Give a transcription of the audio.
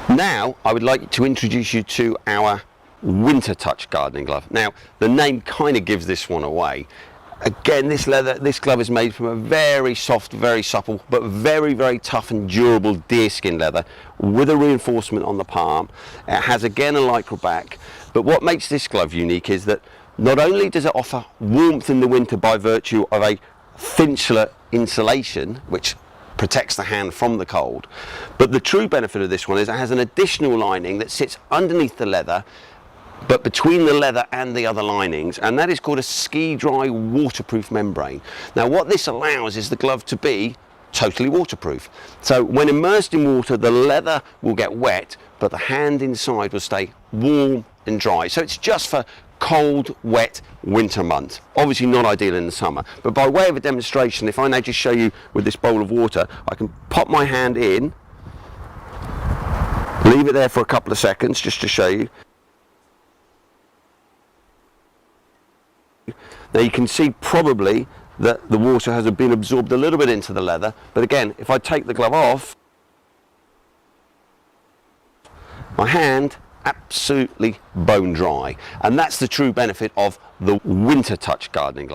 Now I would like to introduce you to our winter touch gardening glove. Now the name kind of gives this one away. Again, this glove is made from a very soft, very supple, but very tough and durable deerskin leather with a reinforcement on the palm. It has again a lycra back, but what makes this glove unique is that not only does it offer warmth in the winter by virtue of a Thinsulate insulation, which protects the hand from the cold, but the true benefit of this one is it has an additional lining that sits underneath the leather but between the leather and the other linings, and that is called a Ski-Dri waterproof membrane. Now what this allows is the glove to be totally waterproof. So when immersed in water, the leather will get wet, but the hand inside will stay warm and dry. So it's just for cold, wet winter months. Obviously not ideal in the summer, but by way of a demonstration, if I now just show you with this bowl of water, I can pop my hand in, leave it there for a couple of seconds just to show you. Now you can see probably that the water has been absorbed a little bit into the leather, but again, if I take the glove off, my hand absolutely bone dry, and that's the true benefit of the winter touch gardening glove.